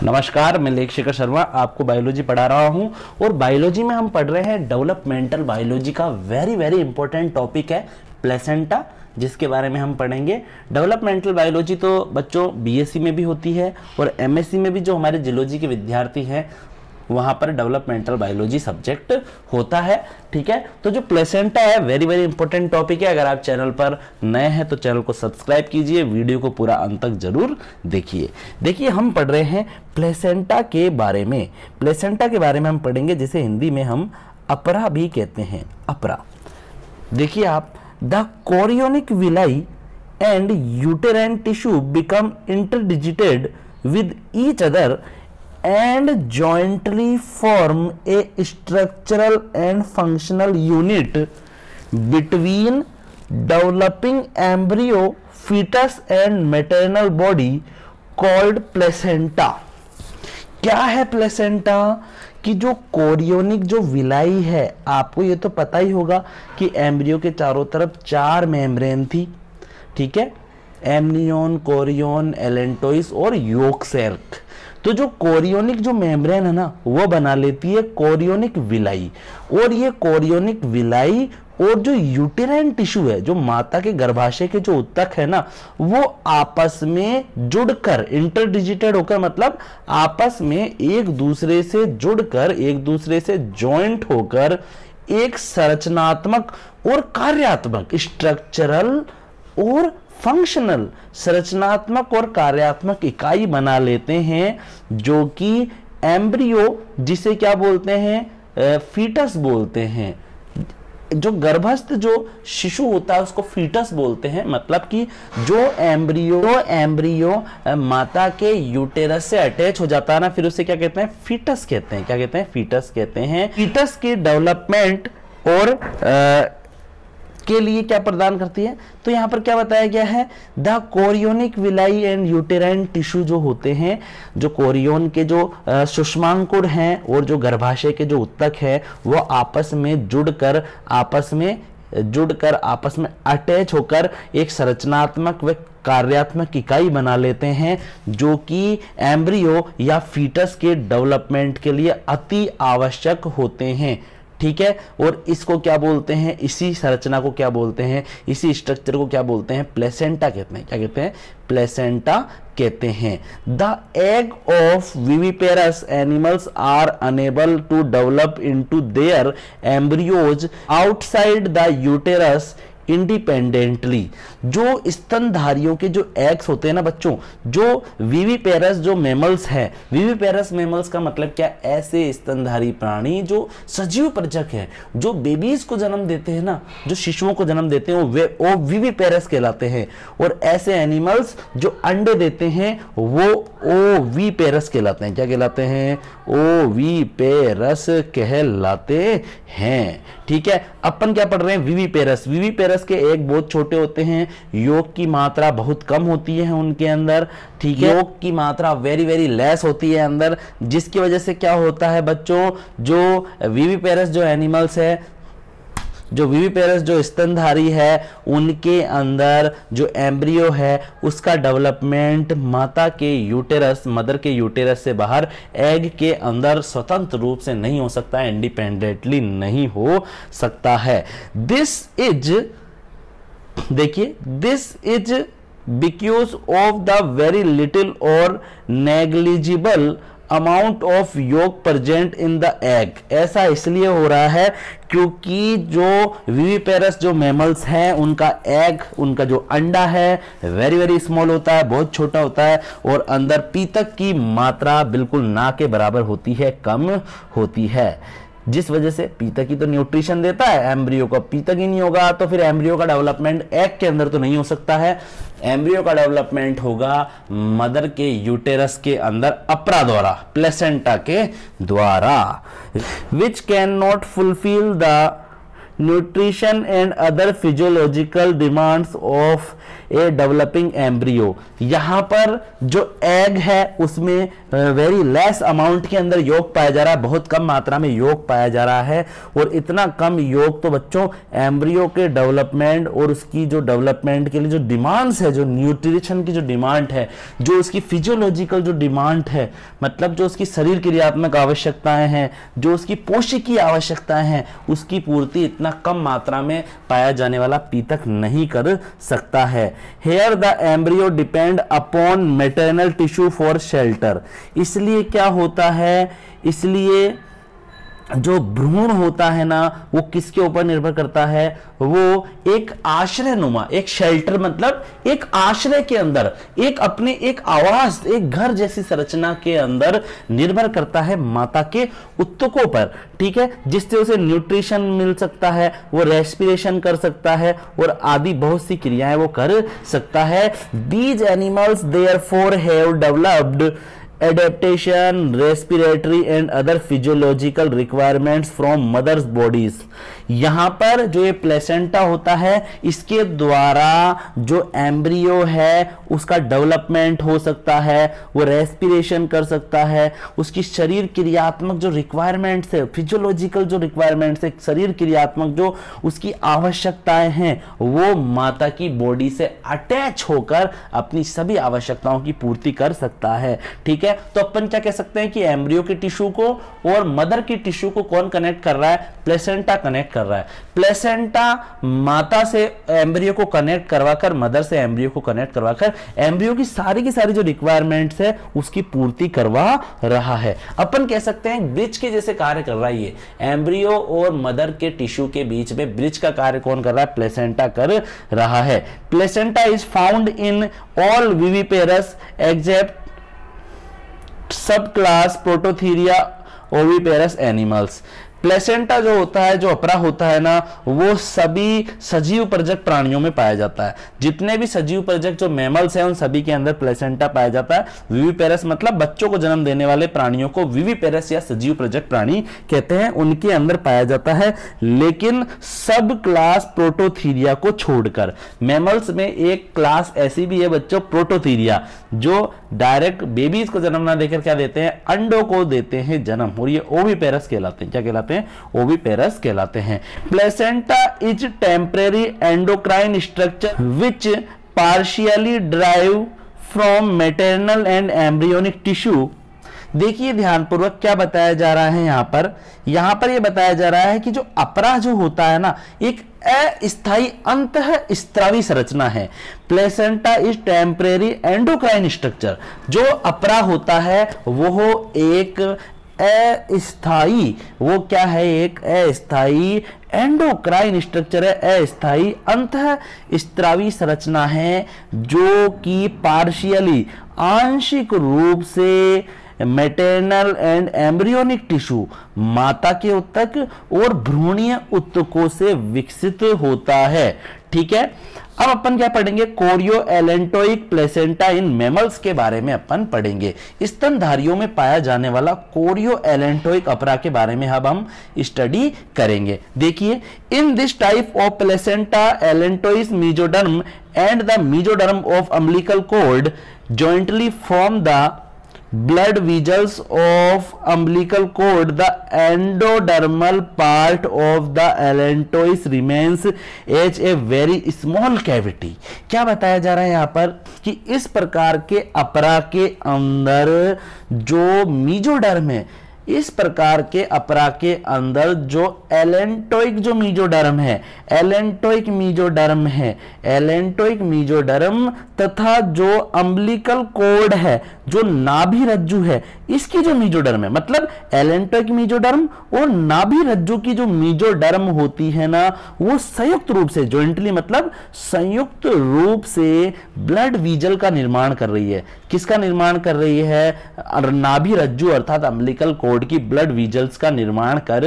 नमस्कार, मैं लेख शेखर शर्मा आपको बायोलॉजी पढ़ा रहा हूं और बायोलॉजी में हम पढ़ रहे हैं डेवलपमेंटल बायोलॉजी का वेरी इंपॉर्टेंट टॉपिक है प्लेसेंटा, जिसके बारे में हम पढ़ेंगे। डेवलपमेंटल बायोलॉजी तो बच्चों बीएससी में भी होती है और एमएससी में भी जो हमारे जियोलॉजी के विद्यार्थी हैं वहां पर डेवलपमेंटल बायोलॉजी सब्जेक्ट होता है। ठीक है, तो जो प्लेसेंटा है वेरी इंपॉर्टेंट टॉपिक है। अगर आप चैनल पर नए हैं तो चैनल को सब्सक्राइब कीजिए, वीडियो को पूरा अंत तक जरूर देखिए हम पढ़ रहे हैं प्लेसेंटा के बारे में। प्लेसेंटा के बारे में हम पढ़ेंगे जिसे हिंदी में हम अपरा भी कहते हैं। अपरा देखिए आप, the chorionic villi and uterine tissue become interdigitated with each other and jointly form a structural and functional unit between developing embryo, fetus and maternal body called placenta। क्या है प्लेसेंटा? कि जो कोरियोनिक जो विलाई है, आपको ये तो पता ही होगा कि एम्ब्रियो के चारों तरफ 4 मेम्ब्रेन थी। ठीक है, एमनियोन, कोरियोन, एलेंटोइस और योक सेल्क। तो जो कोरियोनिक जो मेम्ब्रेन है ना, वो बना लेती है कोरियोनिक विलाई, और ये कोरियोनिक विलाई और जो यूटेराइन टिश्यू है, जो माता के गर्भाशय के जो उत्तक है ना, वो आपस में जुड़कर इंटरडिजिटेड होकर, मतलब आपस में एक दूसरे से जुड़कर, एक दूसरे से जॉइंट होकर एक संरचनात्मक और कार्यात्मक, स्ट्रक्चरल और फंक्शनल, संरचनात्मक और कार्यात्मक इकाई बना लेते हैं, जो कि एम्ब्रियो, जिसे क्या बोलते हैं, फीटस बोलते हैं। जो गर्भस्थ जो शिशु होता है उसको फीटस बोलते हैं। मतलब कि जो एम्ब्रियो माता के यूटेरस से अटैच हो जाता है ना, फिर उसे क्या कहते हैं, फीटस कहते हैं। क्या कहते हैं? फीटस कहते हैं। फीटस की डेवलपमेंट और के लिए क्या प्रदान करती है, तो यहां पर क्या बताया गया है, the chorionic villi and uterine tissue जो होते हैं, जो कोरियोन के जो सुषमांकुर हैं और जो गर्भाशय के जो उत्तक है, वो आपस में जुड़कर आपस में अटैच होकर एक संरचनात्मक व कार्यात्मक इकाई बना लेते हैं, जो कि एम्ब्रियो या फीटस के डेवलपमेंट के लिए अति आवश्यक होते हैं। ठीक है, और इसको क्या बोलते हैं, इसी संरचना को क्या बोलते हैं, इसी स्ट्रक्चर को क्या बोलते हैं, प्लेसेंटा कहते हैं। क्या कहते हैं? प्लेसेंटा कहते हैं। The egg of viviparous animals are unable to develop into their embryos outside the uterus independently. जो स्तनधारियों के जो एग्स होते हैं ना बच्चों, जो विविपेरस जो मेमल्स हैं, विविपेरस मेमल्स का मतलब क्या, ऐसे स्तनधारी प्राणी जो सजीव प्रजक है, जो बेबीज को जन्म देते हैं ना, जो शिशुओं को जन्म देते हैं, वो विविपेरस कहलाते हैं। और ऐसे एनिमल्स जो अंडे देते हैं वो ओविपेरस कहलाते हैं। क्या कहलाते हैं? ओविपेरस कहलाते हैं। ठीक है, अपन क्या पढ़ रहे हैं, विविपेरस। विविपेरस के एग बहुत छोटे होते हैं, योग की मात्रा बहुत कम होती है उनके अंदर। ठीक है, योग की मात्रा वेरी लेस होती है अंदर, जिसकी वजह से क्या होता है बच्चों, जो विविपेरस जो एनिमल्स है, जो विविपेरस जो स्तनधारी है, उनके अंदर जो एम्ब्रियो है उसका डेवलपमेंट माता के यूटेरस, मदर के यूटेरस से बाहर एग के अंदर स्वतंत्र रूप से नहीं हो सकता है, इंडिपेंडेंटली नहीं हो सकता है। This is because of the very little और नेग्लिजिबल अमाउंट ऑफ योग प्रेजेंट इन द एग। ऐसा इसलिए हो रहा है क्योंकि जो विविपेरस जो मैमल्स हैं, उनका एग, उनका जो अंडा है वेरी स्मॉल होता है, बहुत छोटा होता है, और अंदर पीतक की मात्रा बिल्कुल ना के बराबर होती है, कम होती है, जिस वजह से पीतक ही तो न्यूट्रिशन देता है एम्ब्रियो को। पीतक ही नहीं होगा तो फिर एम्ब्रियो का डेवलपमेंट एग के अंदर तो नहीं हो सकता है। एम्ब्रियो का डेवलपमेंट होगा मदर के यूटेरस के अंदर, अपरा द्वारा, प्लेसेंटा के द्वारा, which can not fulfil the nutrition and other physiological demands of a developing embryo, यहां पर जो एग है उसमें वेरी लेस अमाउंट के अंदर योग पाया जा रहा है, बहुत कम मात्रा में योग पाया जा रहा है। और इतना कम योग तो बच्चों एम्ब्रियो के डेवलपमेंट और उसकी जो डेवलपमेंट के लिए जो डिमांड्स है, जो न्यूट्रिशन की जो डिमांड है, जो उसकी फिजियोलॉजिकल जो डिमांड है, मतलब जो उसकी शरीर क्रियात्मक आवश्यकताएं हैं, जो उसकी पोषकीय आवश्यकताएं हैं, उसकी पूर्ति इतना कम मात्रा में पाया जाने वाला पीतक नहीं कर सकता है। Here the embryo depend upon maternal tissue for shelter, इसलिए क्या होता है, इसलिए जो भ्रूण होता है ना वो किसके ऊपर निर्भर करता है, वो एक आश्रय नुमा, एक शेल्टर मतलब एक आश्रय के अंदर, एक अपने एक आवास, एक घर जैसी संरचना के अंदर निर्भर करता है माता के उत्तकों पर, ठीक है, जिससे उसे न्यूट्रिशन मिल सकता है, वो रेस्पिरेशन कर सकता है और आदि बहुत सी क्रियाएं वो कर सकता है। These animals therefore have developed adaptation, respiratory and other physiological requirements from mother's bodies। यहां पर जो ये प्लेसेंटा होता है इसके द्वारा जो एम्ब्रियो है उसका डेवलपमेंट हो सकता है, वो रेस्पिरेशन कर सकता है, उसकी शरीर क्रियात्मक जो रिक्वायरमेंट्स है, फिजियोलॉजिकल जो रिक्वायरमेंट्स है, शरीर क्रियात्मक जो उसकी आवश्यकताएं हैं वो माता की बॉडी से अटैच होकर अपनी सभी आवश्यकताओं की पूर्ति कर सकता है, ठीक है। तो अपन क्या कह सकते हैं कि एम्ब्रियो के टिश्यू को और मदर की टिश्यू को कौन कनेक्ट कर रहा है, प्लेसेंटा कनेक्ट कर रहा है। प्लेसेंटा माता से एम्ब्रियो को कनेक्ट करवाकर, मदर से एम्ब्रियो को कनेक्ट करवाकर एम्ब्रियो की सारी जो रिक्वायरमेंट्स है उसकी पूर्ति करवा रहा है। अपन कह सकते हैं ब्रिज के जैसे कार्य कर रहा है ये, एम्ब्रियो और मदर के टिश्यू के बीच में ब्रिज का कार्य कौन कर रहा है, प्लेसेंटा कर रहा है। Placenta is found in all viviparous except sub class Prototheria oviparous animals. Placenta जो होता है, जो अपरा होता है ना, वो सभी सजीव प्रजक प्राणियों में पाया जाता है। जितने भी सजीव प्रजक जो मैमल्स हैं उन सभी के अंदर प्लेसेंटा पाया जाता है। विविपेरस मतलब बच्चों को जन्म देने वाले प्राणियों को विविपेरस या सजीव प्रजक प्राणी कहते हैं, उनके अंदर पाया जाता है। लेकिन सब क्लास प्रोटोथीरिया को छोड़कर मैमल्स में एक क्लास ऐसी भी है बच्चों, प्रोटोथीरिया, जो डायरेक्ट बेबीज को जन्म ना देकर क्या देते हैं, अंडों को देते हैं जन्म, और ये ओविपेरस कहलाते हैं। क्या कहलाते हैं, ओविपेरस कहलाते हैं। Placenta is temporary endocrine structure which partially drive from maternal and embryonic tissue. देखिए ध्यानपूर्वक क्या बताया जा रहा है यहां पर यह बताया जा रहा है कि जो अपरा जो होता है ना, एक अस्थायी अंतःस्रावी संरचना है। Placenta is temporary endocrine structure, जो अपरा होता है वो एक अस्थाई, वो क्या है, एक अस्थाई एंडोक्राइन स्ट्रक्चर है, अस्थाई अंतःस्रावी संरचना है, जो कि पार्शियली आंशिक रूप से मैटरनल एंड एम्ब्रियोनिक टिश्यू माता के उत्तक और भ्रूणीय उत्तकों से विकसित होता है, ठीक है। अब अपन क्या पढ़ेंगे, chorio allantoic placenta in mammals के बारे में अपन पढ़ेंगे। स्तनधारियों में पाया जाने वाला कोरियो एलेंटोइक अपरा के बारे में अब हम स्टडी करेंगे। देखिए, in this type of placenta allantois mesoderm and the mesoderm of umbilical cord jointly form the blood vessels of umbilical cord. The endodermal part of the allantois remains as a very small cavity। क्या बताया जा रहा है यहां पर कि इस प्रकार के अपरा के अंदर जो मीजोडर्म है, इस प्रकार के अपरा के अंदर जो एलेंटोइक जो मीजोडर्म है, एलेंटोइक मीजोडर्म है, एलेंटोइक मीजोडर्म तथा जो अम्बिलिकल कॉर्ड है, जो नाभि रज्जु है, इसकी जो मीजोडर्म है, मतलब एलेंटोइक मीजोडर्म और नाभि रज्जु की जो मीजोडर्म होती है ना, वो संयुक्त रूप से, जॉइंटली मतलब संयुक्त रूप से ब्लड वीजल का निर्माण कर रही है। किसका निर्माण कर रही है, नाभि रज्जु अर्थात अम्बिलिकल कॉर्ड की ब्लड वीजल्स का निर्माण कर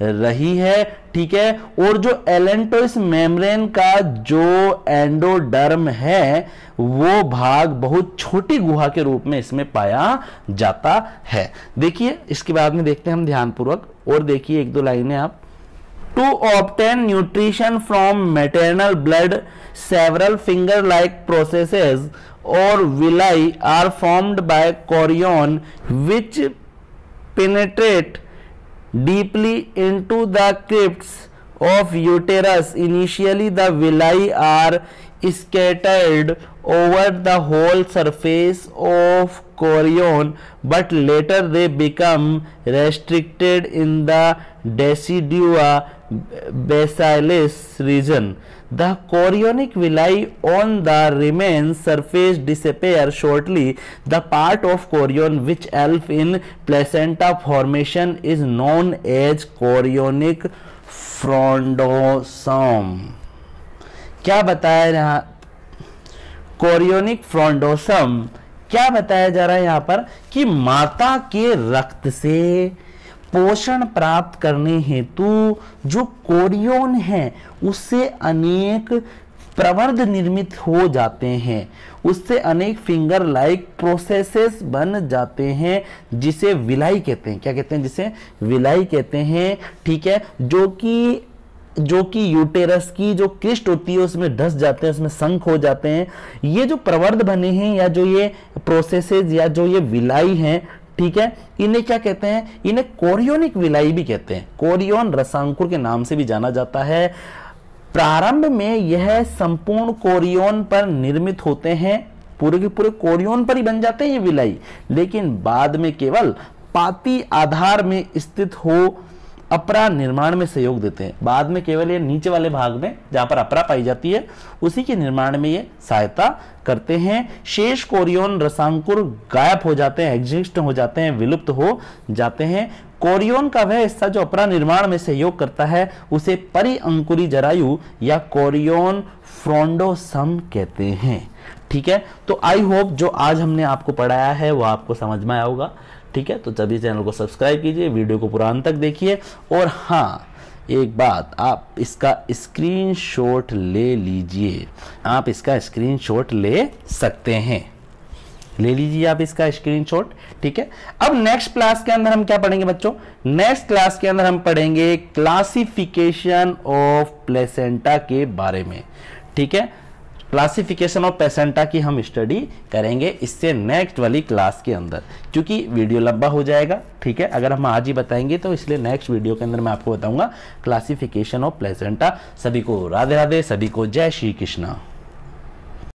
रही है, ठीक है। और जो एलेंटोइस मेम्ब्रेन का जो एंडोडर्म है वो भाग बहुत छोटी गुहा के रूप में इसमें पाया जाता है। देखिए इसके बाद में देखते हैं हम ध्यानपूर्वक, और देखिए एक दो लाइनें आप। To obtain nutrition from maternal blood, several finger-like processes or villi are formed by chorion, which penetrate deeply into the crypts of uterus. Initially, the villi are scattered over the whole surface of chorion, but later they become restricted in the decidua basalis region. The chorionic villi on the remains surface disappear shortly. The part of chorion which help in placenta formation is known as chorionic फ्रोंडोसोम। क्या बताया रहा, chorionic फ्रोंडोसम क्या बताया जा रहा है यहां पर कि माता के रक्त से पोषण प्राप्त करने हेतु जो कोरियोन है उससे अनेक प्रवर्ध निर्मित हो जाते हैं, उससे अनेक फिंगर लाइक प्रोसेसेस बन जाते हैं जिसे विलाई कहते हैं। क्या कहते हैं? जिसे विलाई कहते हैं। ठीक है, जो कि यूटेरस की जो क्रिस्ट होती है उसमें धस जाते हैं, उसमें संक हो जाते हैं। ये जो प्रवर्ध बने हैं या जो ये प्रोसेसेस या जो ये विलाई हैं, ठीक है, इन्हें क्या कहते हैं? इन्हें कोरियोनिक विलाई भी कहते हैं। कोरियोन रसांकुर के नाम से भी जाना जाता है। प्रारंभ में यह संपूर्ण कोरियोन पर निर्मित होते हैं, पूरे के पूरे कोरियोन पर ही बन जाते हैं ये विलाई, लेकिन बाद में केवल पाती आधार में स्थित हो अपरा निर्माण में सहयोग देते हैं। बाद में केवल ये नीचे वाले भाग में जहां पर अपरा पाई जाती है उसी के निर्माण में ये सहायता करते हैं। शेष कोरियोन रसांकुर गायब हो जाते हैं, एग्जिस्ट हो जाते हैं, विलुप्त हो जाते हैं। कोरियोन का वह हिस्सा जो अपरा निर्माण में सहयोग करता है उसे परिअंकुरी जरायु या कोरियोन फ्रोंडोसम कहते हैं। ठीक है, तो आई होप जो आज हमने आपको पढ़ाया है वो आपको समझ में आया होगा। ठीक है, तो सभी चैनल को सब्सक्राइब कीजिए, वीडियो को पूरा अंत तक देखिए, और हाँ एक बात, आप इसका स्क्रीनशॉट ले लीजिए। आप इसका स्क्रीनशॉट ले सकते हैं, ले लीजिए आप इसका स्क्रीनशॉट। ठीक है, अब नेक्स्ट क्लास के अंदर हम क्या पढ़ेंगे बच्चों? नेक्स्ट क्लास के अंदर हम पढ़ेंगे क्लासिफिकेशन ऑफ प्लेसेंटा के बारे में। ठीक है, क्लासिफिकेशन ऑफ प्लेसेंटा की हम स्टडी करेंगे इससे नेक्स्ट वाली क्लास के अंदर, क्योंकि वीडियो लंबा हो जाएगा। ठीक है, अगर हम आज ही बताएंगे तो इसलिए नेक्स्ट वीडियो के अंदर मैं आपको बताऊंगा क्लासिफिकेशन ऑफ प्लेसेंटा। सभी को राधे राधे, सभी को जय श्री कृष्णा।